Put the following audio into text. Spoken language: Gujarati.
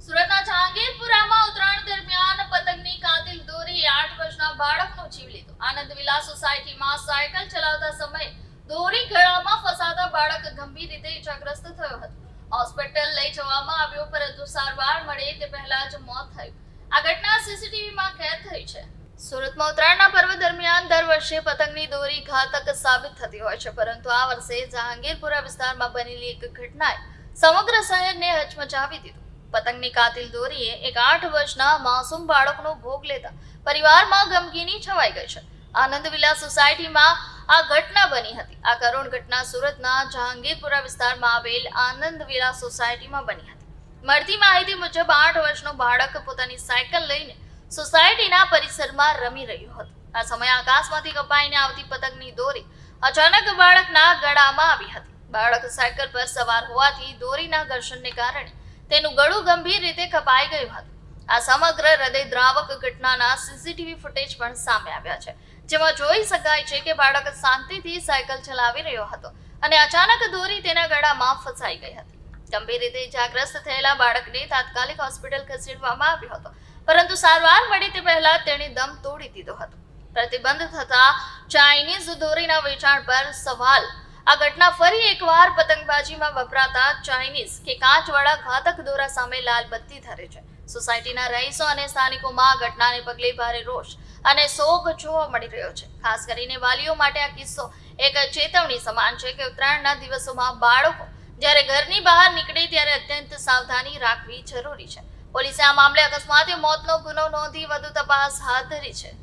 સુરતના જહાંગીરપુરામાં ઉત્તરાયણ દરમિયાન પતંગની કાતિલ દોરીએ 8 વર્ષના બાળકનો જીવ લીધો. આનંદ વિલાસ સોસાયટીમાં સાયકલ ચલાવતા સમયે દોરી ગળામાં ફસાતા બાળક ગંભીર રીતે ઇજાગ્રસ્ત થયો હતો. હોસ્પિટલ લઈ જવામાં આવ્યો, પરંતુ સારવાર મળે તે પહેલા જ મોત થયું. આ ઘટના સીસીટીવીમાં કેદ થઈ છે. સુરતમાં ઉત્તરાયણના પર્વ દરમિયાન દર વર્ષે પતંગની દોરી ઘાતક સાબિત થતી હોય છે, પરંતુ આ વર્ષે જહાંગીરપુરા વિસ્તારમાં બનેલી એક ઘટનાએ સમગ્ર શહેરને હચમચાવી દીધું. પતંગની કાતિલ દોરીએ એક 8 વર્ષના માસૂમ બાળકનો ભોગ લેતા પરિવારમાં ગમગીની છવાઈ ગઈ છે. આનંદ વિલાસ સોસાયટીમાં આ ઘટના બની હતી. આ કરુણ ઘટના સુરતના જહાંગીરપુરા વિસ્તારમાં આવેલ આનંદ વિલાસ સોસાયટીમાં બની હતી. મળતી માહિતી મુજબ 8 વર્ષનો બાળક પોતાની સાયકલ લઈને સોસાયટીના પરિસરમાં રમી રહ્યો હતો. આ સમયે આકાશમાંથી કપાઈને આવતી પતંગની દોરી અચાનક બાળકના ગળામાં આવી હતી. બાળક સાયકલ પર સવાર હોવાથી દોરીના ઘર્ષણને કારણે તેનું ગળું ગંભીર રીતે કપાઈ ગયું હતું. આ સમગ્ર હૃદયદ્રાવક ઘટનાના સીસીટીવી ફૂટેજ પણ સામે આવ્યા છે, જેમાં જોઈ શકાય છે કે બાળક શાંતિથી સાયકલ ચલાવી રહ્યો હતો અને અચાનક દોરી તેના ગળામાં ફસાઈ ગઈ હતી. ગંભીર રીતે ઇજાગ્રસ્ત થયેલા બાળકને તાત્કાલિક હોસ્પિટલ ખસેડવામાં આવ્યો હતો, પરંતુ સારવાર મળી તે પહેલા તેણે દમ તોડી દીધો હતો. પ્રતિબંધ થતા ચાઇનીઝ દોરીના વેચાણ પર સવાલ. આ ઘટના ફરી એકવાર પતંગબાજીમાં વપરાતા ચાઇનીઝ કે કાચવાળા ઘાતક દોરા સામે લાલ બત્તી ધરે છે. સોસાયટીના રહીશો અને સ્થાનિકોમાં આ ઘટનાને પગલે ભારે રોષ અને શોક જોવા મળી રહ્યો છે. ખાસ કરીને વાલીઓ માટે આ કિસ્સો એક ચેતવણી સમાન છે કે ઉત્તરાયણના દિવસોમાં બાળકો જ્યારે ઘરની બહાર નીકળે ત્યારે અત્યંત સાવધાની રાખવી જરૂરી છે. પોલીસે આ મામલે અકસ્માતે મોતનો ગુનો નોંધી વધુ તપાસ હાથ ધરી છે.